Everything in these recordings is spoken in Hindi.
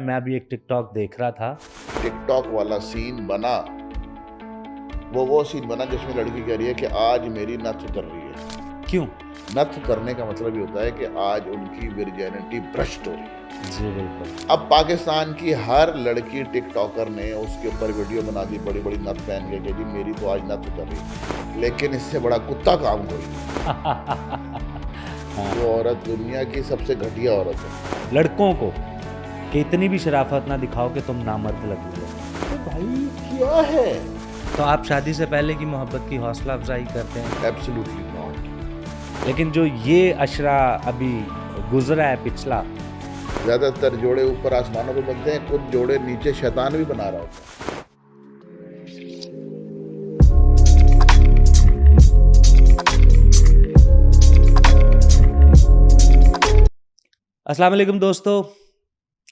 मैं अभी एक टिकटॉक देख रहा था। टिकटॉक वाला सीन बना, वो सीन बना जिसमें लड़की कह रही है कि आज मेरी नथ उतर रही है। क्यों? नथ उतरने का मतलब ये होता है कि आज उनकी विर्जिनिटी भ्रष्ट हो रही है। जी बिल्कुल। अब पाकिस्तान की हर लड़की टिकटॉकर ने उसके ऊपर वीडियो बना दी बड़ी बड़ी नथ पहन के कि जी मेरी तो आज नथ उतर रही है। लेकिन इससे बड़ा कुत्ता काम कोई नहीं। वो औरत दुनिया की सबसे घटिया औरत है। लड़कों को कि इतनी भी शराफत ना दिखाओ कि तुम नामर्द लगो। तो भाई क्या है? तो आप शादी से पहले की मोहब्बत की हौसला अफजाई करते हैं? Absolutely not. लेकिन जो ये अशरा अभी गुजरा है पिछला, ज्यादातर जोड़े ऊपर आसमानों पे बनते हैं, कुछ जोड़े नीचे शैतान भी बना रहा होता है। अस्सलाम वालेकुम दोस्तों।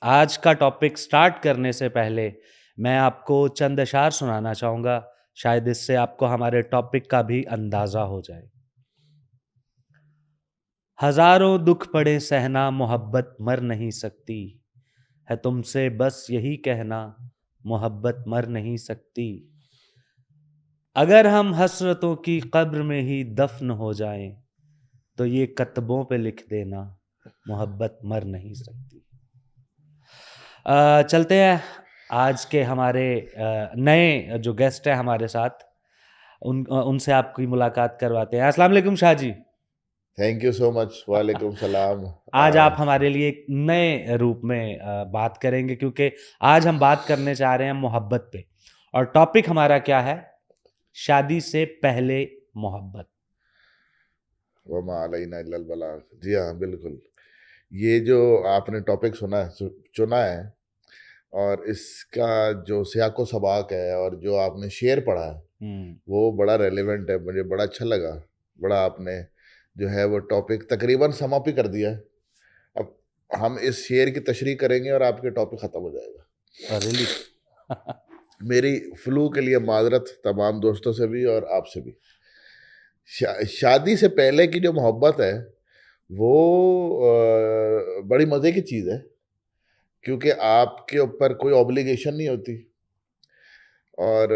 आज का टॉपिक स्टार्ट करने से पहले मैं आपको चंद अशार सुनाना चाहूँगा, शायद इससे आपको हमारे टॉपिक का भी अंदाज़ा हो जाए। हजारों दुख पड़े सहना मोहब्बत मर नहीं सकती, है तुमसे बस यही कहना मोहब्बत मर नहीं सकती। अगर हम हसरतों की कब्र में ही दफन हो जाएं, तो ये कतबों पे लिख देना मोहब्बत मर नहीं सकती। चलते हैं आज के हमारे नए जो गेस्ट हैं हमारे साथ, उनसे आपकी मुलाकात करवाते हैं। अस्सलाम वालेकुम Shah ji. Thank you so much. वालेकुम सलाम। आज आप हमारे लिए एक नए रूप में बात करेंगे, क्योंकि आज हम बात करने जा रहे हैं मोहब्बत पे, और टॉपिक हमारा क्या है? शादी से पहले मोहब्बत। वमा अलैना इल्लल बलाग। जी हाँ, बिल्कुल। ये जो आपने टॉपिक चुना है और इसका जो सियाको सबाक है और जो आपने शेर पढ़ा है वो बड़ा रेलेवेंट है। मुझे बड़ा अच्छा लगा। बड़ा आपने जो है वो टॉपिक तकरीबन समाप्त कर दिया है। अब हम इस शेर की तशरीह करेंगे और आपके टॉपिक ख़त्म हो जाएगा। रियली? मेरी फ्लू के लिए माजरत तमाम दोस्तों से भी और आपसे भी। शादी से पहले की जो मोहब्बत है वो बड़ी मज़े की चीज़ है, क्योंकि आपके ऊपर कोई ऑब्लिगेशन नहीं होती। और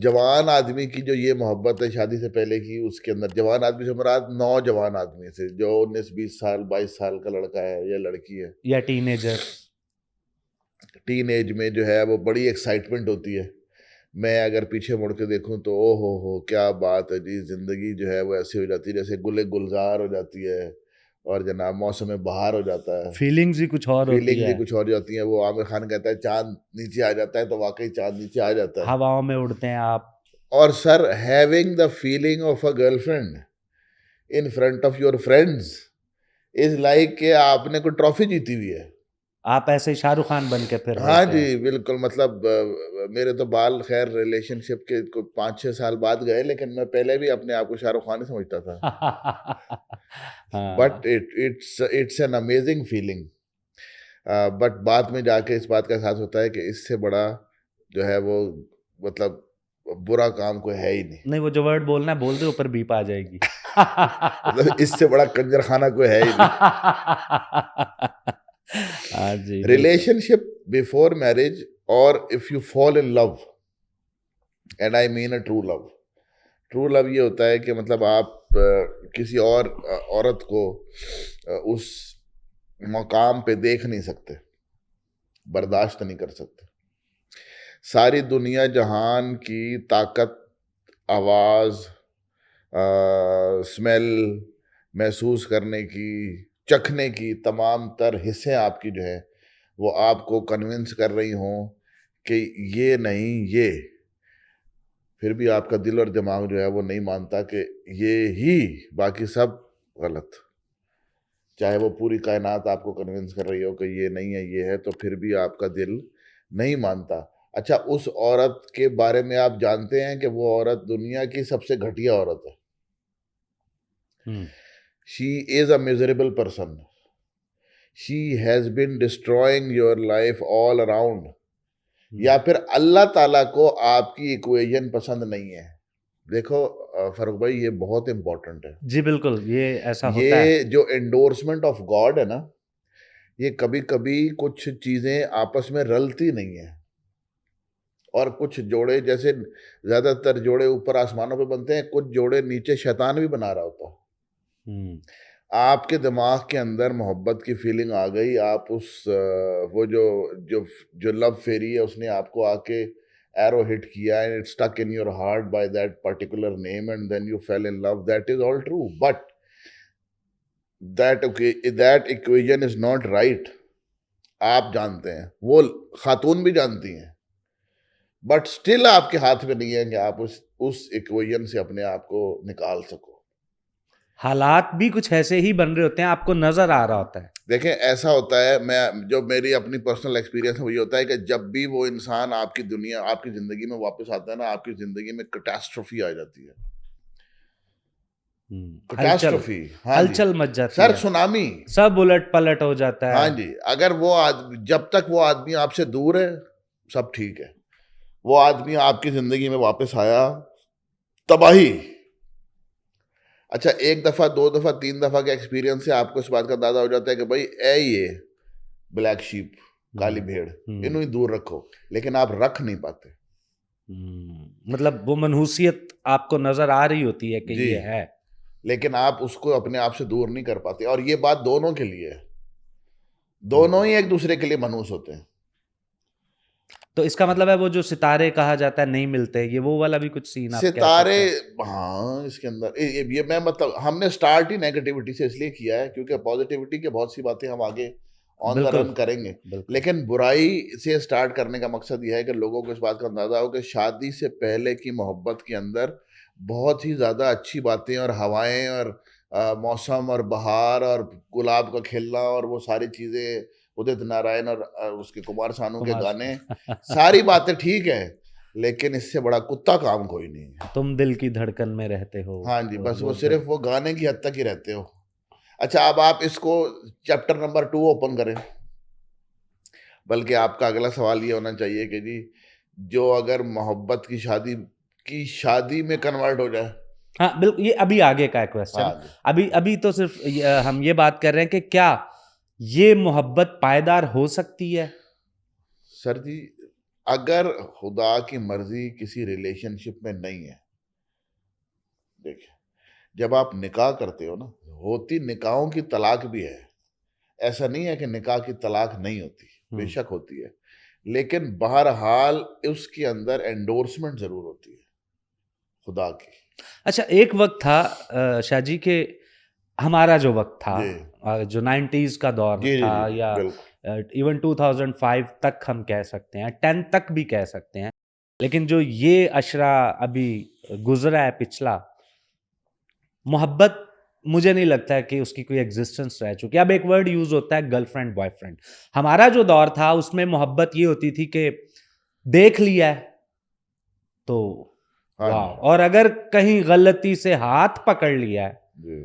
जवान आदमी की जो ये मोहब्बत है शादी से पहले की, उसके अंदर जवान आदमी से मुराद नौजवान आदमी से, जो 19-20 साल 22 साल का लड़का है या लड़की है, या टीनेजर्स। टीन एज में जो है वो बड़ी एक्साइटमेंट होती है। मैं अगर पीछे मुड़ के देखूं तो ओ हो क्या बात है जी, ज़िंदगी जो है वो ऐसी हो जाती है जैसे गुले गुलजार हो जाती है और जनाब मौसम में बहार हो जाता है। फीलिंग्स ही कुछ और होती फीलिंग्स ही है। कुछ और जाती हैं। वो आमिर खान कहता है चांद नीचे आ जाता है, तो वाकई चांद नीचे आ जाता है। हवाओं में उड़ते हैं आप। और sir, having the feeling of a girlfriend in front of your friends is like कि आपने कोई ट्रॉफी जीती हुई है। आप ऐसे शाहरुख खान बन के फिर रहे हाँ थे। जी, बिल्कुल। मतलब मेरे तो बाल खैर रिलेशनशिप के 5-6 साल बाद गए, लेकिन मैं पहले भी अपने आप को शाहरुख खान ही समझता था। बट हाँ। It's an amazing feeling. But बाद में जाके इस बात का एहसास होता है कि इससे बड़ा जो है वो मतलब बुरा काम कोई है ही नहीं। नहीं, वो जो वर्ड बोलना है बोल दे, ऊपर बीप आ जाएगी। मतलब इससे बड़ा कंजर खाना कोई है ही नहीं। हाँ जी, बिल्कुल। रिलेशनशिप बिफोर मैरिज, और if you fall in love, and I mean a true love. True love ये होता है कि मतलब आप किसी और औरत को उस मकाम पे देख नहीं सकते, बर्दाश्त नहीं कर सकते। सारी दुनिया जहान की ताकत, आवाज़, स्मेल महसूस करने की, चखने की तमाम तर हिस्से आपकी जो है वो आपको कन्विंस कर रही हों कि ये नहीं ये, फिर भी आपका दिल और दिमाग जो है वो नहीं मानता कि ये ही, बाकी सब गलत। चाहे वो पूरी कायनात आपको कन्विंस कर रही हो कि ये नहीं है ये है, तो फिर भी आपका दिल नहीं मानता। अच्छा, उस औरत के बारे में आप जानते हैं कि वो औरत दुनिया की सबसे घटिया औरत है। She is a miserable person. She has been destroying your life all around. या फिर अल्लाह ताला को आपकी इक्वेशन पसंद नहीं है। देखो फरूक भाई, ये बहुत इंपॉर्टेंट है। जी बिल्कुल, ये ऐसा होता है। ये जो एंडोर्समेंट ऑफ गॉड है ना, ये कभी-कभी कुछ चीज़ें आपस में रलती नहीं है और कुछ जोड़े जैसे ज़्यादातर जोड़े ऊपर आसमानों पे बनते हैं, कुछ जोड़े नीचे शैतान भी बना रहा होता है। हुँ। आपके दिमाग के अंदर मोहब्बत की फीलिंग आ गई, आप वो जो जो लव फेरी है उसने आपको आके एरो हिट किया and it stuck in your heart by that particular name and then you fell in love, that is all true but that equation is not right. आप जानते हैं, वो खातून भी जानती हैं, बट स्टिल आपके हाथ में नहीं है कि आप उस इक्वेशन से अपने आप को निकाल सको। हालात भी कुछ ऐसे ही बन रहे होते हैं, आपको नज़र आ रहा होता है। देखें ऐसा होता है, मैं जो मेरी अपनी पर्सनल एक्सपीरियंस है वो ये होता है कि जब भी वो इंसान आपकी दुनिया आपकी ज़िंदगी में वापस आता है ना, आपकी ज़िंदगी में कैटास्ट्रोफी आ जाती है। हलचल कैटास्ट्रोफी, हाँ जी। हलचल मच जाती सर है, सुनामी। सब उलट-पलट हो जाता हाँ है। जी, अगर वो जब तक वो आदमी आपसे दूर है, सब ठीक है। वो आदमी आपकी ज़िंदगी में वापस आया, तबाही। अच्छा 1 दफ़ा, 2 दफ़ा, 3 दफ़ा के एक्सपीरियंस से आपको इस बात का अंदाज़ा हो जाता है कि भाई ये ब्लैक शीप, काली हुँ, भेड़, हुँ, इन्हें ही दूर रखो, लेकिन आप रख नहीं पाते। मतलब वो मनहूसियत आपको नज़र आ रही होती है कि जी, ये है। लेकिन आप उसको अपने आप से दूर नहीं कर पाते और ये बात दोनों के लिए है। दोनों हुँ, ही एक दूसरे के लिए मनहूस होते हैं। तो इसका मतलब है वो जो सितारे कहा जाता है नहीं मिलते, ये वो वाला भी कुछ सीन आप कह सितारे, सकते हैं? हाँ, इसके अंदर ये मैं मतलब हमने स्टार्ट ही नेगेटिविटी से इसलिए किया है क्योंकि पॉजिटिविटी की बहुत सी बातें हम आगे ऑन द बिल्कुल, रन करेंगे। बिल्कुल। लेकिन बुराई से स्टार्ट करने का मकसद ये है कि लोगों को इस बात का अंदाज़ा हो कि शादी से पहले की मोहब्बत के अंदर बहुत ही ज़्यादा अच्छी बातें और हवाएँ और मौसम और बहार और गुलाब का खिलना और वो सारी चीज़ें, उदित नारायण और उसके कुमार सानू के कुमार गाने, सारी बातें ठीक है, लेकिन इससे बड़ा कुत्ता काम कोई नहीं है। तुम दिल की धड़कन में रहते हो हाँ जी, और बस वो वो जब सिर्फ़ वो गाने की हद तक ही रहते हो। अच्छा अब आप इसको चैप्टर नंबर 2 ओपन करें। बल्कि आपका अगला सवाल ये होना चाहिए कि जी, जो अगर मोहब्बत की शादी में कन्वर्ट हो जाए। हाँ, ये अभी आगे का है क्वेश्चन। हाँ जी। अभी अभी तो सिर्फ़ हम ये बात कर रहे हैं कि क्या ये मोहब्बत पायदार हो सकती है? सर जी, अगर खुदा की मर्ज़ी किसी रिलेशनशिप में नहीं है, देखिए, जब आप निकाह करते हो ना, होती निकाहों की तलाक भी है। ऐसा नहीं है कि निकाह की तलाक नहीं होती, हुँ। बेशक होती है। लेकिन बहरहाल उसके अंदर एंडोर्समेंट ज़रूर होती है, खुदा की। अच्छा एक वक़्त था शाहजी के हमारा जो वक़्त था जी। जो 90s का दौर जी, जी, था जी, जी, या बिल्कुल। इवन 2005 तक हम कह सकते हैं, 10 तक भी कह सकते हैं। लेकिन जो ये अशरा अभी गुज़रा है पिछला, मोहब्बत मुझे नहीं लगता है कि उसकी कोई एग्जिस्टेंस रह चुकी है। अब एक वर्ड यूज़ होता है गर्लफ्रेंड, बॉयफ्रेंड। हमारा जो दौर था उसमें मोहब्बत ये होती थी कि देख लिया है तो हाँ वाह! जी, और अगर कहीं गलती से हाथ पकड़ लिया है, जी।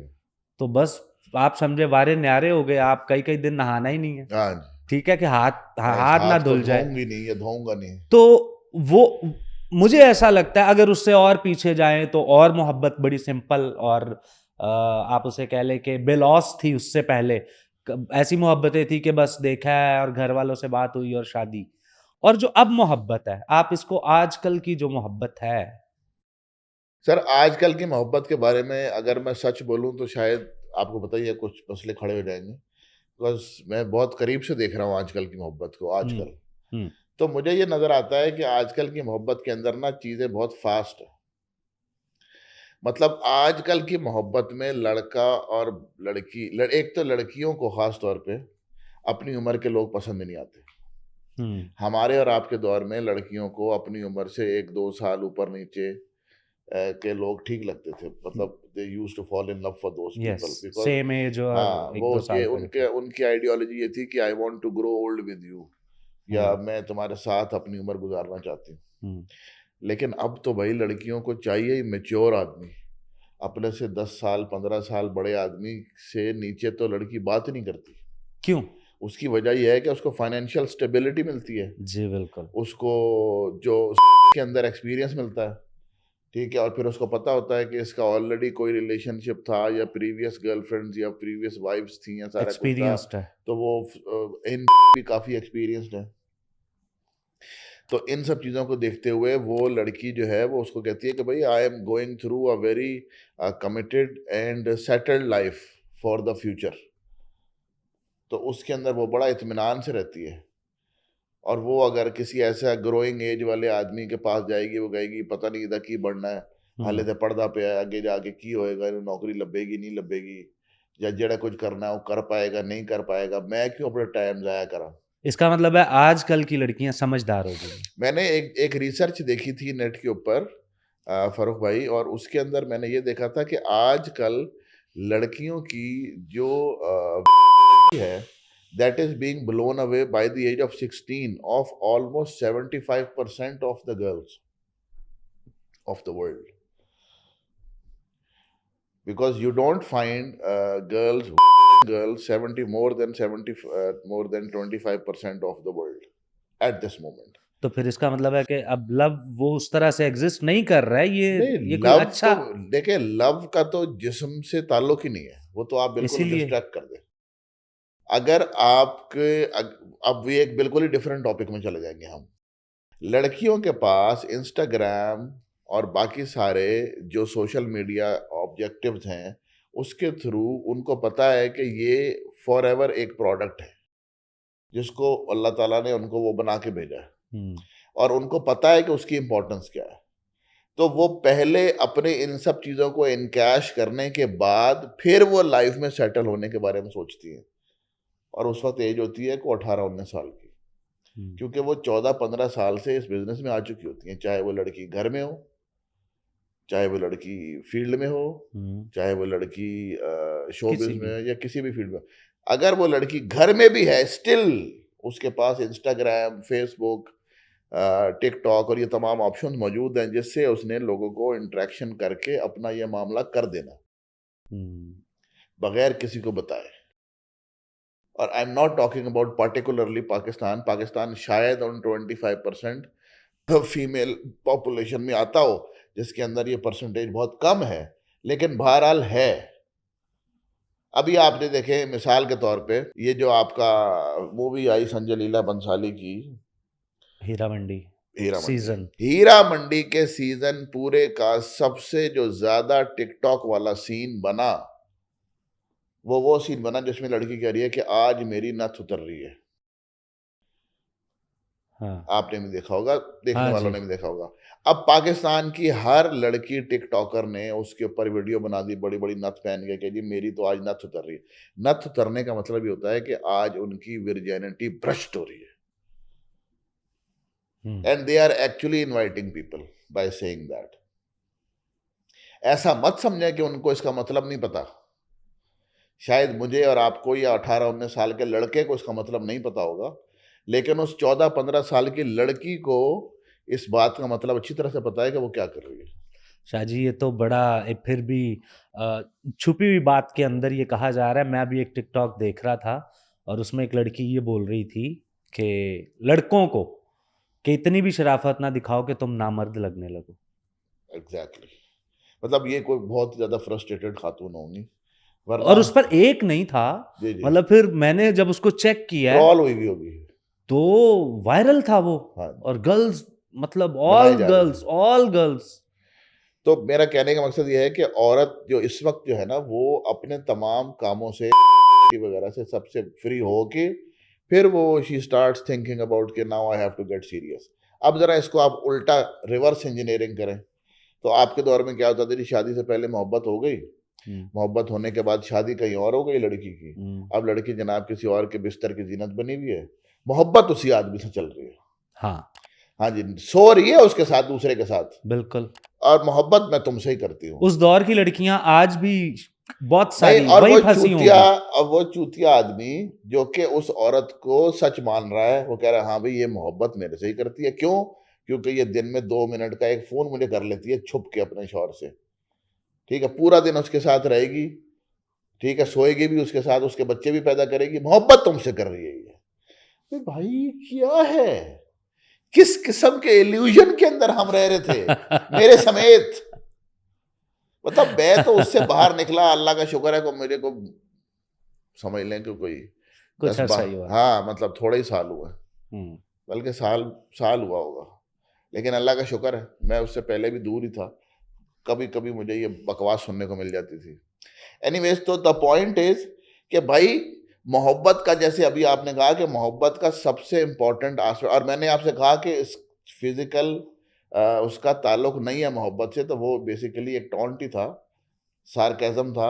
तो बस आप समझे वारे न्यारे हो गए, आप कई-कई दिन नहाना ही नहीं है। हाँ जी। ठीक है कि मैं इस हाथ ना हाथ को धुल जाए। धोऊँगी नहीं या धोऊँगा नहीं। तो वो मुझे ऐसा लगता है अगर उससे और पीछे जाएँ तो और मोहब्बत बड़ी सिंपल और आप उसे कह लें कि बेलौस थी उससे पहले। ऐसी मोहब्बतें थी कि बस देखा है और घर वालों से बात हुई और शादी। और जो अब मोहब्बत है, आप इसको आजकल की जो मोहब्बत है सर आजकल की मोहब्बत के बारे में अगर मैं सच बोलूँ तो शायद आपको पता ही है कुछ मसले खड़े हो जाएँगे। बिकॉज़ मैं बहुत करीब से देख रहा हूँ आजकल की मोहब्बत को हुँ, आजकल। हुँ, तो मुझे ये नज़र आता है कि आजकल की मोहब्बत के अंदर ना चीज़ें बहुत फ़ास्ट है। मतलब आजकल की मोहब्बत में लड़का और एक तो लड़कियों को ख़ास तौर पे अपनी उम्र के लोग पसंद नहीं आते। हुँ। हमारे और आपके दौर में लड़कियों को अपनी उम्र से 1-2 साल ऊपर-नीचे के लोग ठीक लगते थे। मतलब they used to fall in love for those yes, people because same age और हाँ, वो 1-2 साल का उनके डिफरेंस। उनकी आइडियोलॉजी ये थी कि I want to grow old with you या हुँ, मैं तुम्हारे साथ अपनी उम्र गुज़ारना चाहती हूँ। हुँ। लेकिन अब तो भई लड़कियों को चाहिए ही मैच्योर आदमी। अपने से 10 साल, 15 साल बड़े आदमी से नीचे तो लड़की बात ही नहीं करती। क्यों? उसकी वजह ये है कि उसको फाइनेंशियल स्टेबिलिटी मिलती है। जी, बिल्कुल। उसको जो के अंदर एक्सपीरियंस मिलता है। ठीक है, और फिर उसको पता होता है कि इसका ऑलरेडी कोई रिलेशनशिप था या प्रीवियस गर्लफ्रेंड्स या प्रीवियस वाइफ्स थी या सारा कुछ था, एक्सपीरियंस्ड है। तो वो इन भी काफ़ी एक्सपीरियंस्ड है। तो इन सब चीज़ों को देखते हुए वो लड़की जो है वो उसको कहती है कि भाई I am going through a very committed and settled life for the future. तो उसके अंदर वो बड़ा इत्मीनान से रहती है। और वो अगर किसी ऐसा ग्रोइंग एज वाले आदमी के पास जाएगी, वो कहेगी पता नहीं इधर की बढ़ना है, हाले तो पढ़दा पे आगे जाके की होएगा, इन्हें नौकरी लभेगी नहीं लभेगी, या जेड़ा कुछ करना है वो कर पाएगा नहीं कर पाएगा, मैं क्यों अपना टाइम जाया करा। इसका मतलब है आजकल की लड़कियां समझदार हो गई हैं। मैंने एक रिसर्च देखी थी नेट के ऊपर फारूक भाई, और उसके अंदर मैंने ये देखा था कि आजकल लड़कियों की जो है that is being blown away by the age of 16 of almost 75% of the girls of the world, because you don't find girls 70 more than 70 more than 25% of the world at this moment. तो फिर इसका मतलब है कि अब लव वो उस तरह से एग्जिस्ट नहीं कर रहा है, नहीं, ये कोई लव अच्छा तो देखिए, लव का तो जिस्म से ताल्लुक ही नहीं है, वो तो आप बिल्कुल इसीलिए डिस्ट्रैक्ट कर दे। अगर आपके अब ये एक बिल्कुल ही डिफरेंट टॉपिक में चले जाएंगे हम। लड़कियों के पास इंस्टाग्राम और बाकी सारे जो सोशल मीडिया ऑब्जेक्टिव्स हैं, उसके थ्रू उनको पता है कि ये फॉर एवर एक प्रोडक्ट है जिसको अल्लाह ताला ने उनको वो बना के भेजा है, और उनको पता है कि उसकी इंपॉर्टेंस क्या है। तो वो पहले अपने इन सब चीज़ों को इनकैश करने के बाद फिर वो लाइफ में सेटल होने के बारे में सोचती हैं, और उस वक्त एज होती है को 18-19 साल की, क्योंकि वो 14-15 साल से इस बिजनेस में आ चुकी होती हैं, चाहे वो लड़की घर में हो, चाहे वो लड़की फील्ड में हो, चाहे वो लड़की शोबिज किसी में भी हो या किसी भी फील्ड में। अगर वो लड़की घर में भी है, स्टिल उसके पास इंस्टाग्राम, फेसबुक, टिकटॉक और ये तमाम ऑप्शन मौजूद हैं जिससे उसने लोगों को इंटरेक्शन करके अपना ये मामला कर देना बगैर किसी को बताए। और I am not talking about particularly Pakistan. Pakistan शायद उन 25% फीमेल पॉपुलेशन में आता हो जिसके अंदर ये परसेंटेज बहुत कम है, लेकिन बहरहाल है। अभी आपने देखे मिसाल के तौर पे ये जो आपका मूवी आई संजय लीला बंसाली की, हीरा मंडी हीरा मंडी, सीजन, हीरा मंडी के सीजन पूरे का सबसे जो ज्यादा टिकटॉक वाला सीन बना, वो सीन बना जिसमें लड़की कह रही है कि आज मेरी नथ उतर रही है। हाँ आपने भी देखा होगा, देखने हाँ वालों जी, ने भी देखा होगा। अब पाकिस्तान की हर लड़की टिकटॉकर ने उसके ऊपर वीडियो बना दी बड़ी बड़ी नथ पहन के कि जी मेरी तो आज नथ उतर रही है। नथ उतरने का मतलब ये होता है कि आज उनकी विर्जिनिटी भ्रष्ट हो रही है, and they are actually inviting people by saying that. ऐसा मत समझे कि उनको इसका मतलब नहीं पता। शायद मुझे और आपको या 18-19 साल के लड़के को इसका मतलब नहीं पता होगा, लेकिन उस 14-15 साल की लड़की को इस बात का मतलब अच्छी तरह से पता है कि वो क्या कर रही है। शाहजी ये तो बड़ा फिर भी छुपी हुई बात के अंदर ये कहा जा रहा है। मैं अभी एक टिकटॉक देख रहा था और उसमें एक लड़की ये बोल रही थी कि लड़कों को कि इतनी भी शराफत ना दिखाओ कि तुम नामर्द लगने लगो। एग्जैक्टली, मतलब ये कोई बहुत ज्यादा फ्रस्ट्रेटेड खातून होंगी, और वरना उस पर एक नहीं था, जी जी मतलब फिर मैंने जब उसको चेक किया ट्रॉल हुई भी होगी। तो वायरल था वो। हाँ, और गर्ल्स, मतलब बनाई जा रही है। All girls. तो मेरा कहने का मकसद ये है कि औरत जो इस वक्त जो है ना, वो अपने तमाम कामों से वगैरह से सबसे फ्री हो के फिर वो शी स्टार्ट्स थिंकिंग अबाउट कि now I have to get serious. अब जरा इसको आप उल्टा रिवर्स इंजीनियरिंग करें तो आपके दौर में क्या होता था जी, शादी से पहले मोहब्बत हो गई, मोहब्बत होने के बाद शादी कहीं और हो गई लड़की की, अब लड़की जनाब किसी और के बिस्तर की जीनत बनी हुई है, मोहब्बत उसी आदमी से चल रही है। हाँ हाँ जी, सो रही है उसके साथ, दूसरे के साथ, बिल्कुल। और मोहब्बत मैं तुमसे ही करती हूँ। उस दौर की लड़कियां आज भी बहुत नहीं, सारी और वही वो फंसी चूतिया, होंगी। अब वो चूतिया आदमी जो कि उस औरत को सच मान रहा है, वो कह रहा है हाँ भाई ये मोहब्बत मेरे से ही करती है। क्यों? क्योंकि ये दिन में 2 मिनट का एक फोन मुझे कर लेती है छुप के अपने शौहर से, ठीक है, पूरा दिन उसके साथ रहेगी, ठीक है, सोएगी भी उसके साथ, उसके बच्चे भी पैदा करेगी, मोहब्बत तुमसे कर रही है ये। भाई क्या है किस किस्म के इल्यूजन के अंदर हम रह रहे थे, मेरे समेत। मतलब मैं तो उससे बाहर निकला, अल्लाह का शुक्र है को मेरे को समझ लें कि कोई कुछ अर्सा ही हुआ। हाँ, मतलब थोड़े ही साल हुए, हम्म। बल्कि साल साल हुआ होगा। लेकिन अल्लाह का शुक्र है मैं उससे पहले भी दूर ही था। कभी कभी मुझे ये बकवास सुनने को मिल जाती थी। एनीवेज, तो द पॉइंट इज कि भाई मोहब्बत का, जैसे अभी आपने कहा कि मोहब्बत का सबसे इम्पोर्टेंट आस्पेक्ट, और मैंने आपसे कहा कि इस फिजिकल उसका ताल्लुक नहीं है मोहब्बत से, तो वो बेसिकली एक टॉन्ट ही था, सार्केज्म था।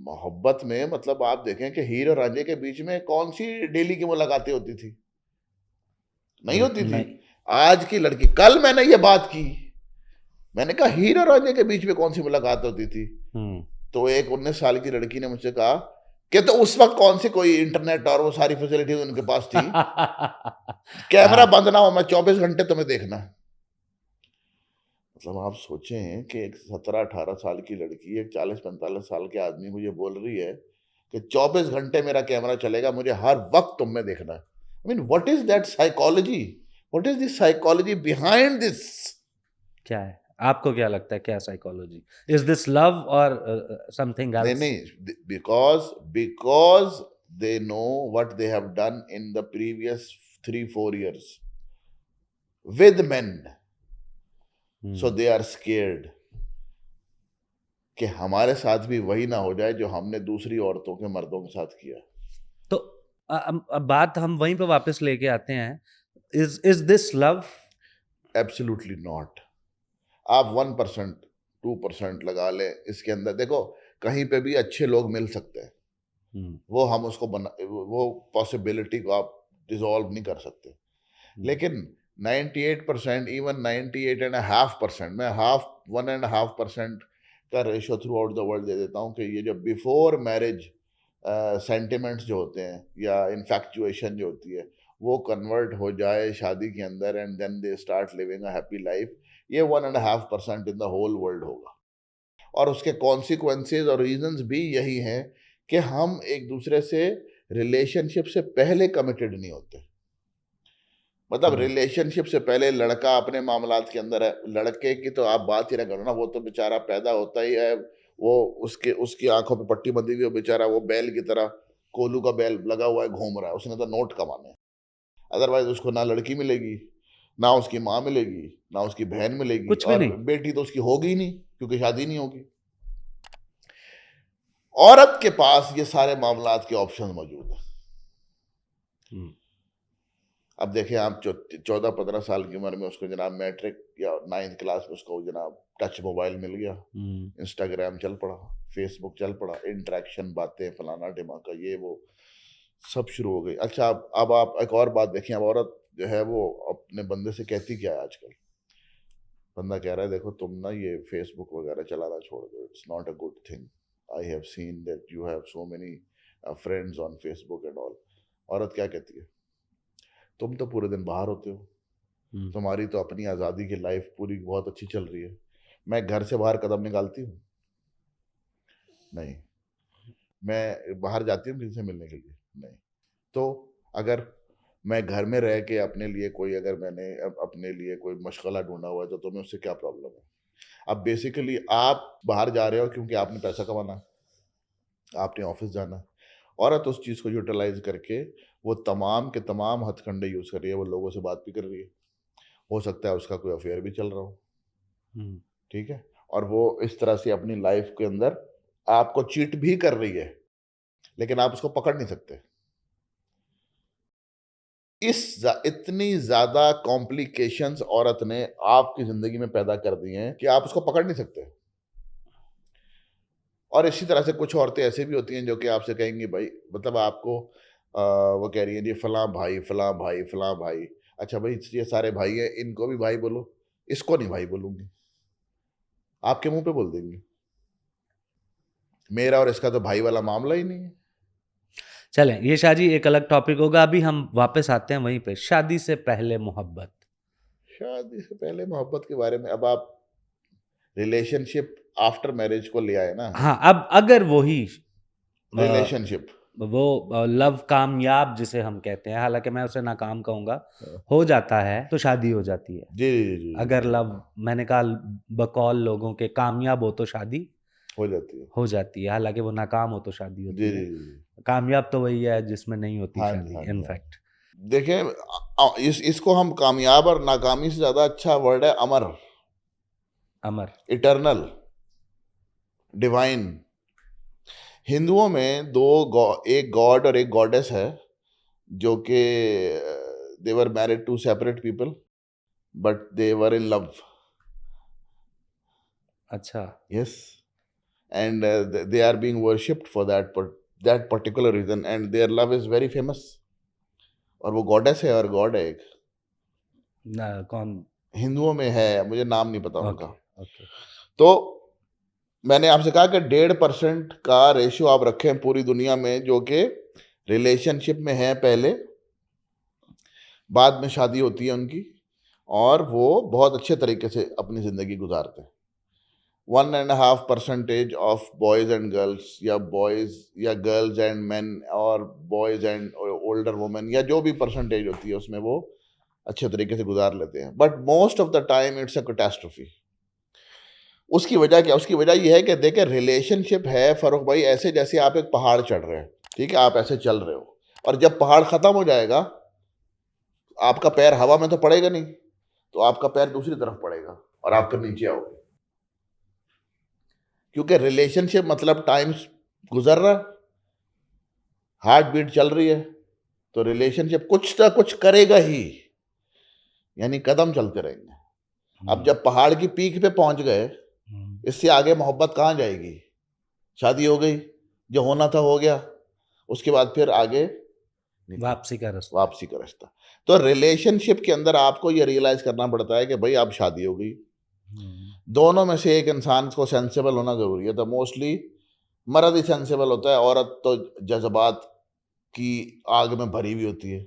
मोहब्बत में मतलब आप देखें कि हीर और रांझे के बीच में कौन सी डेली की मुलाकातें होती थी? नहीं होती थी। नहीं। आज की लड़की, कल मैंने ये बात की, मैंने कहा हीर और रांझे के बीच में कौन सी मुलाकात होती थी? हम्म। तो एक 19 साल की लड़की ने मुझसे कहा कि तो उस वक्त कौन सी कोई इंटरनेट और वो सारी फैसिलिटीज उनके पास थी, कैमरा हाँ। बंद ना हो, मैं 24 घंटे तुम्हें देखना है। मतलब आप सोचें कि एक 17-18 साल की लड़की एक 40-45 साल के आदमी को ये बोल रही है कि 24 घंटे मेरा कैमरा चलेगा, मुझे हर वक्त तुम में देखना है। I mean, what is that psychology? What is the psychology behind this? क्या है, आपको क्या लगता है, क्या साइकोलॉजी? इज दिस लव और समथिंग नहीं एल्स? नहीं, because they know what they have done in the previous 3-4 years with men, so they are scared कि हमारे साथ भी वही ना हो जाए जो हमने दूसरी औरतों के मर्दों के साथ किया। तो अब बात हम वहीं पे वापस लेके आते हैं, is this love? Absolutely not. आप 1% 2% लगा लें इसके अंदर, देखो कहीं पे भी अच्छे लोग मिल सकते हैं, वो हम उसको वो पॉसिबिलिटी को आप डिसॉल्व नहीं कर सकते। लेकिन 98%, इवन 98.5%, मैं हाफ 1.5% का ratio through out the world दे देता हूँ कि ये जो बिफोर मैरिज सेंटिमेंट्स जो होते हैं या इन्फैक्चुएशन जो होती है, वो कन्वर्ट हो जाए शादी के अंदर and then they start living a happy life, ये 1.5% इन द होल वर्ल्ड होगा। और उसके कॉन्सिक्वेंसेज और रीजंस भी यही हैं कि हम एक दूसरे से रिलेशनशिप से पहले कमिटेड नहीं होते। मतलब रिलेशनशिप से पहले लड़का अपने मामलात के अंदर है, लड़के की तो आप बात ही ना करो ना, वो तो बेचारा पैदा होता ही है, वो उसके उसकी आंखों पे पट्टी बंधी हुई है, बेचारा वो बैल की तरह, कोलू का बैल लगा हुआ है, घूम रहा है, उसने तो नोट कमाने हैं। अदरवाइज उसको ना लड़की मिलेगी, ना उसकी माँ मिलेगी, ना उसकी बहन मिलेगी, कुछ भी और नहीं। बेटी तो उसकी होगी ही नहीं क्योंकि शादी नहीं होगी। औरत के पास ये सारे मामलात के ऑप्शन मौजूद हैं। अब देखें आप, 14-15 साल की उम्र में उसको जनाब मैट्रिक या 9th क्लास में उसको जनाब टच मोबाइल मिल गया, इंस्टाग्राम चल पड़ा, फेसबुक चल पड़ा, इंटरेक्शन, बातें, फलाना ढिमाका, ये वो सब शुरू हो गई। अच्छा, अब आप एक और बात देखें, अब औरत जो है वो अपने बंदे से कहती क्या है आजकल? बंदा कह रहा है देखो तुम ना ये फेसबुक वगैरह चलाना छोड़ दो, it's not a good thing, I have seen that you have so many friends on Facebook and all. औरत क्या कहती है? तुम तो पूरे दिन बाहर होते हो, तुम्हारी तो अपनी आज़ादी की लाइफ पूरी बहुत अच्छी चल रही है, मैं घर से बाहर कदम निकालती हूँ? नहीं। मैं बाहर जाती हूँ किसी से मिलने के लिए? नहीं। तो अगर मैं घर में रह के अपने लिए कोई, अगर मैंने अपने लिए कोई मशगला ढूंढा हुआ है, तो तुम्हें उससे क्या प्रॉब्लम है? अब बेसिकली आप बाहर जा रहे हो क्योंकि आपने पैसा कमाना है, आपने ऑफिस जाना है। औरत उस चीज़ को यूटिलाइज करके वो तमाम के तमाम हथकंडे यूज़ कर रही है, वो लोगों से बात भी कर रही है, हो सकता है उसका कोई अफेयर भी चल रहा हो, ठीक है, और वो इस तरह से अपनी लाइफ के अंदर आपको चीट भी कर रही है, लेकिन आप उसको पकड़ नहीं सकते। इतनी ज्यादा कॉम्प्लिकेशंस औरत ने आपकी जिंदगी में पैदा कर दी हैं कि आप उसको पकड़ नहीं सकते। और इसी तरह से कुछ औरतें ऐसे भी होती हैं जो कि आपसे कहेंगी भाई, मतलब आपको वो कह रही हैं जी फलां भाई फलां भाई फलां भाई। अच्छा भाई, ये सारे भाई हैं, इनको भी भाई बोलो, इसको नहीं भाई बोलूंगी, आपके मुंह पे बोल देंगी। मेरा और इसका तो भाई वाला मामला ही नहीं है। चलें, ये शादी एक अलग टॉपिक होगा, अभी हम वापस आते हैं वहीं पे, शादी से पहले मोहब्बत। शादी से पहले मोहब्बत के बारे में अब आप रिलेशनशिप आफ्टर मैरिज को ले आए ना। हाँ, अब अगर वही रिलेशनशिप वो लव कामयाब जिसे हम कहते हैं, हालांकि मैं उसे नाकाम कहूँगा, हाँ। हो जाता है तो शादी हो जाती है। जी, जी, जी, अगर लव, मैंने कहा बकौल लोगों के, कामयाब हो तो शादी हो जाती है। हो जाती है, हालांकि वो नाकाम हो तो शादी जी, होती जी, है। जी। कामयाब तो वही है जिसमें नहीं होती हाँ जी, शादी हाँ जी, हाँ इनफैक्ट। जी। देखिए इसको हम कामयाब और नाकामी से ज़्यादा अच्छा वर्ड है अमर, अमर। Eternal, divine. हिंदुओं में एक गॉड और एक गॉडेस है जो कि they were married to separate people but they were in love. अच्छा। Yes, and they are being worshipped for that particular reason and their love is very famous। और वो गॉडेस है और गॉड है एक, ना कौन? हिंदुओं में है, मुझे नाम नहीं पता उनका। ओके। ओके। तो मैंने आपसे कहा कि 1.5% का रेशियो आप रखें पूरी दुनिया में जो कि रिलेशनशिप में है पहले, बाद में शादी होती है उनकी, और वो बहुत अच्छे तरीके से अपनी ज़िंदगी गुजारते हैं। 1.5% ऑफ बॉयज़ एंड गर्ल्स, या बॉयज़ या गर्ल्स एंड मेन, और बॉयज़ एंड ओल्डर वुमेन, या जो भी परसेंटेज होती है उसमें वो अच्छे तरीके से गुजार लेते हैं। But most of the time it's a catastrophe. उसकी वजह क्या? उसकी वजह ये है कि देखिए रिलेशनशिप है फरूख भाई ऐसे जैसे आप एक पहाड़ चढ़ रहे हैं, ठीक है, आप ऐसे चल रहे हो, और जब पहाड़ खत्म हो जाएगा आपका पैर हवा में तो पड़ेगा नहीं, तो आपका पैर दूसरी तरफ पड़ेगा और आप फिर नीचे आओगे, क्योंकि रिलेशनशिप मतलब टाइम्स गुजर रहा है, हार्ट बीट चल रही है, तो रिलेशनशिप कुछ ना कुछ करेगा ही, यानी कदम चलते रहेंगे। अब जब पहाड़ की पीक पे पहुंच गए, इससे आगे मोहब्बत कहाँ जाएगी? शादी हो गई, जो होना था हो गया, उसके बाद फिर आगे वापसी का रास्ता। वापसी का रास्ता। तो रिलेशनशिप के अंदर आपको ये रियलाइज करना पड़ता है कि भाई अब शादी हो गई, दोनों में से एक इंसान को सेंसेबल होना जरूरी है। तो मोस्टली मर्द ही सेंसेबल होता है, औरत तो जज्बात की आग में भरी हुई होती है।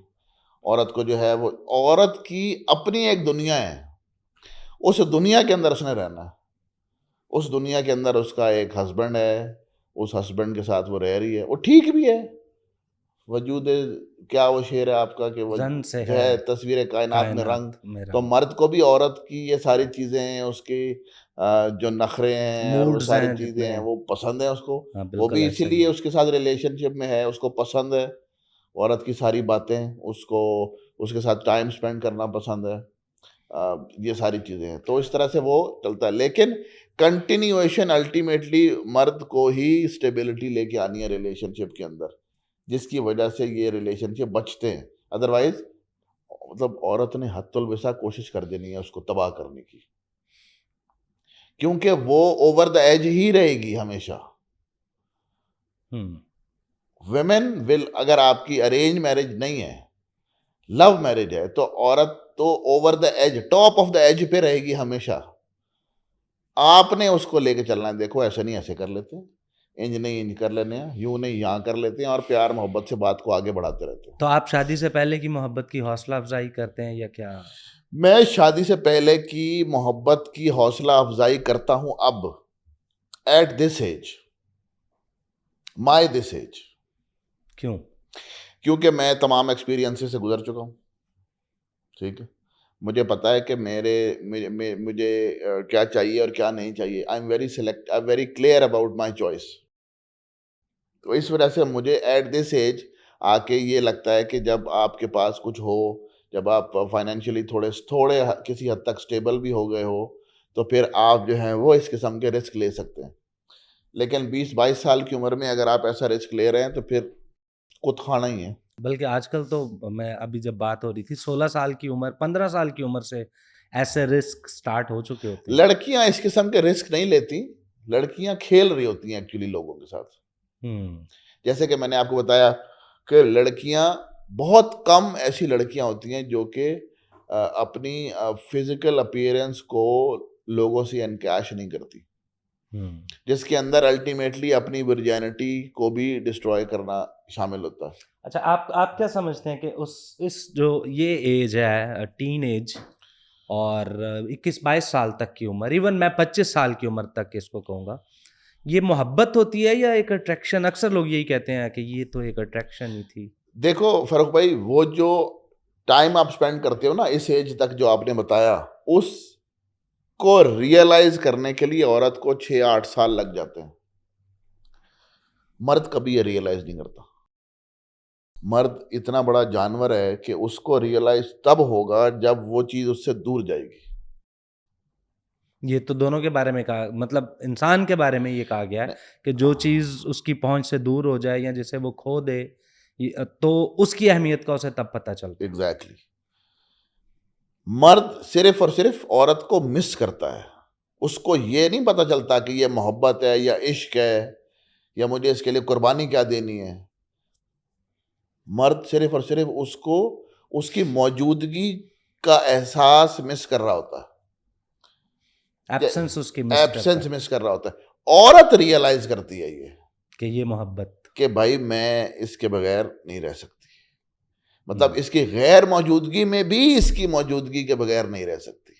औरत को जो है वो, औरत की अपनी एक दुनिया है, उस दुनिया के अंदर उसने रहना है, उस दुनिया के अंदर उसका एक हस्बैंड है, उस हस्बैंड के साथ वो रह रही है, वो ठीक भी है। वजूद, क्या वो शेर है आपका कि वो रन से जो है है तस्वीर कायनात में रंग। कायनात में तो रंग। मर्द को भी औरत की ये सारी चीज़ें, उसके जो नखरे हैं और वो मूड्स सारी हैं चीज़ें जितने। हैं वो पसंद है उसको। हाँ वो बिल्कुल भी ऐसा ही इसीलिए है। उसके साथ रिलेशनशिप में है, उसको पसंद है औरत की सारी बातें, उसको उसके साथ टाइम स्पेंड करना पसंद है। ये सारी चीज़ें हैं, तो इस तरह से वो चलता है। लेकिन कंटिन्यूएशन अल्टीमेटली मर्द को ही स्टेबिलिटी लेके आनी है रिलेशनशिप के अंदर, जिसकी वजह से ये रिलेशनशिप बचते हैं। अदरवाइज मतलब औरत ने हत्तुल वैसा कोशिश कर देनी है उसको तबाह करने की, क्योंकि वो ओवर द एज ही रहेगी हमेशा। वुमेन विल, अगर आपकी अरेंज मैरिज नहीं है, लव मैरिज है, तो औरत तो over the age, top of the age पे रहेगी हमेशा। आपने उसको लेके चलना है, देखो ऐसे नहीं ऐसे कर लेते हैं, इंज नहीं इंज कर लेने हैं, यूं नहीं यहाँ कर लेते हैं, और प्यार मोहब्बत से बात को आगे बढ़ाते रहते हैं। तो आप शादी से पहले की मोहब्बत की हौसला अफजाई करते हैं या क्या? मैं शादी से पहले की मोहब्बत की हौसला अफजाई करता हूं अब, at this age, my this age. क्यों? क्योंकि मैं तमाम एक्सपीरियंसेस से गुजर चुका हूं, ठीक है। मुझे पता है कि मुझे क्या चाहिए और क्या नहीं चाहिए। I am very clear about my choice. तो इस वजह से मुझे एट दिस एज आके ये लगता है कि जब आपके पास कुछ हो, जब आप फाइनेंशियली थोड़े थोड़े किसी हद तक स्टेबल भी हो गए हो, तो फिर आप जो हैं वो इस किस्म के रिस्क ले सकते हैं। लेकिन 20-22 साल की उम्र में अगर आप ऐसा रिस्क ले रहे हैं तो फिर कुछ खाना ही है। बल्कि आजकल तो, मैं अभी जब बात हो रही थी, 16 साल की उम्र, 15 साल की उम्र से ऐसे रिस्क स्टार्ट हो चुके होते हैं। लड़कियां इस किस्म के रिस्क नहीं लेती, लड़कियां खेल रही होती हैं एक्चुअली लोगों के साथ। हम्म। जैसे कि मैंने आपको बताया कि लड़कियां, बहुत कम ऐसी लड़कियां होती हैं जो कि अपनी फिजिकल अपीयरेंस को लोगों से एनकैश नहीं करती, जिसके अंदर अल्टीमेटली अपनी वर्जिनिटी को भी डिस्ट्रॉय करना शामिल होता है। अच्छा, आप क्या समझते हैं कि उस इस जो ये एज है, टीन एज, और 21-22 साल तक की उम्र, इवन मैं 25 साल की उम्र तक इसको कहूँगा, ये मोहब्बत होती है या एक अट्रैक्शन? अक्सर लोग यही कहते हैं कि ये तो एक अट्रैक्शन ही थी। देखो फारूक भाई, वो जो टाइम आप स्पेंड करते हो ना इस एज तक जो आपने बताया, उसको रियलाइज करने के लिए औरत को 6-8 साल लग जाते हैं। मर्द कभी ये रियलाइज नहीं करता। मर्द इतना बड़ा जानवर है कि उसको रियलाइज तब होगा जब वो चीज उससे दूर जाएगी। ये तो दोनों के बारे में कहा, मतलब इंसान के बारे में ये कहा गया है नहीं, कि जो चीज़ उसकी पहुंच से दूर हो जाए या जिसे वो खो दे, तो उसकी अहमियत का उसे तब पता चलता है। एग्जैक्टली। मर्द सिर्फ और सिर्फ औरत को मिस करता है। उसको ये नहीं पता चलता कि ये मोहब्बत है या इश्क है या मुझे इसके लिए कुर्बानी क्या देनी है। मर्द सिर्फ और सिर्फ उसको उसकी मौजूदगी का एहसास मिस कर रहा होता एब्सेंस उसकी है, मिस करता एब्सेंस है मिस कर रहा होता है। औरत रियलाइज करती है ये कि ये मोहब्बत। कि भाई मैं इसके बगैर नहीं रह सकती। मतलब हम्म, इसकी गैर मौजूदगी में भी इसकी मौजूदगी के बगैर नहीं रह सकती।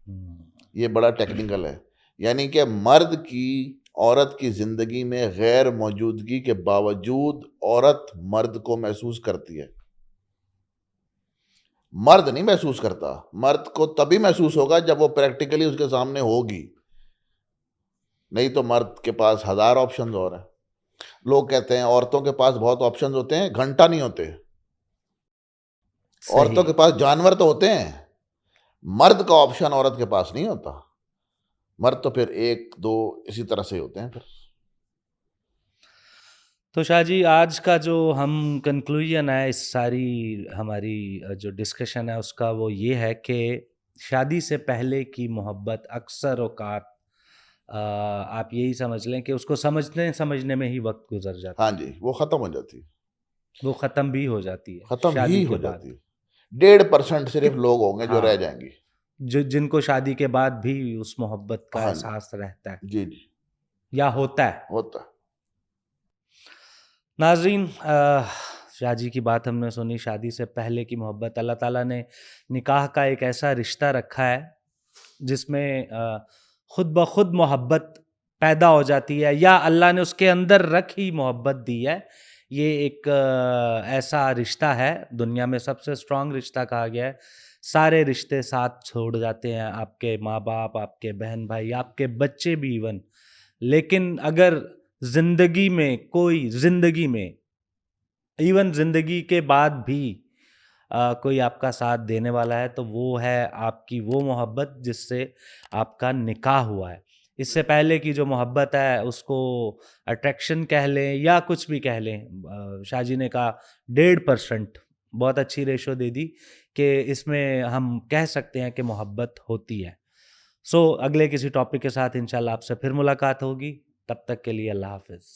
हम्म, ये बड़ा टेक्निकल है। यानी कि मर्द की औरत की जिंदगी में गैर मौजूदगी के बावजूद औरत मर्द को महसूस करती है। मर्द नहीं महसूस करता। मर्द को तभी महसूस होगा जब वो प्रैक्टिकली उसके सामने होगी। नहीं तो मर्द के पास हजार ऑप्शंस और हैं। लोग कहते हैं औरतों के पास बहुत ऑप्शंस होते हैं, घंटा नहीं होते। सही। औरतों के पास जानवर तो होते हैं, मर्द का ऑप्शन औरत के पास नहीं होता। मर्द तो फिर एक दो इसी तरह से होते हैं फिर। तो शाह जी, आज का जो हम कंक्लूजन है इस सारी हमारी जो डिस्कशन है उसका, वो ये है कि शादी से पहले की मोहब्बत अक्सर औकात आप यही समझ लें कि उसको समझने समझने में ही वक्त गुजर हाँ जाता है। जी, वो खत्म हो जाती है। वो ख़त्म भी हो जाती है खत्म ही शादी हो के जाती बाद। है। 1.5% सिर्फ कित लोग होंगे जो रह हाँ, जाएंगे। जो जिनको शादी के बाद भी उस मोहब्बत का हाँ जी। एहसास रहता है जी जी। या होता है। होता है। नाज़रीन, शाह जी की बात हमने सुनी, शादी से पहले की मोहब्बत। अल्लाह ताला ने निकाह का एक ऐसा रिश्ता रखा है जिसमें खुद ब खुद मोहब्बत पैदा हो जाती है या अल्लाह ने उसके अंदर रख ही मोहब्बत दी है। ये एक ऐसा रिश्ता है, दुनिया में सबसे स्ट्रॉन्ग रिश्ता कहा गया है। सारे रिश्ते साथ छोड़ जाते हैं, आपके माँ बाप, आपके बहन भाई, आपके बच्चे भी इवन। लेकिन अगर ज़िंदगी में इवन ज़िंदगी के बाद भी कोई आपका साथ देने वाला है, तो वो है आपकी वो मोहब्बत जिससे आपका निकाह हुआ है। इससे पहले की जो मोहब्बत है उसको अट्रैक्शन कह लें या कुछ भी कह लें। शाह जी ने कहा 1.5%, बहुत अच्छी रेशो दे दी कि इसमें हम कह सकते हैं कि मोहब्बत होती है। सो अगले किसी टॉपिक के साथ इंशाल्लाह आपसे फिर मुलाकात होगी। तब तक के लिए अल्लाह हाफ़िज़।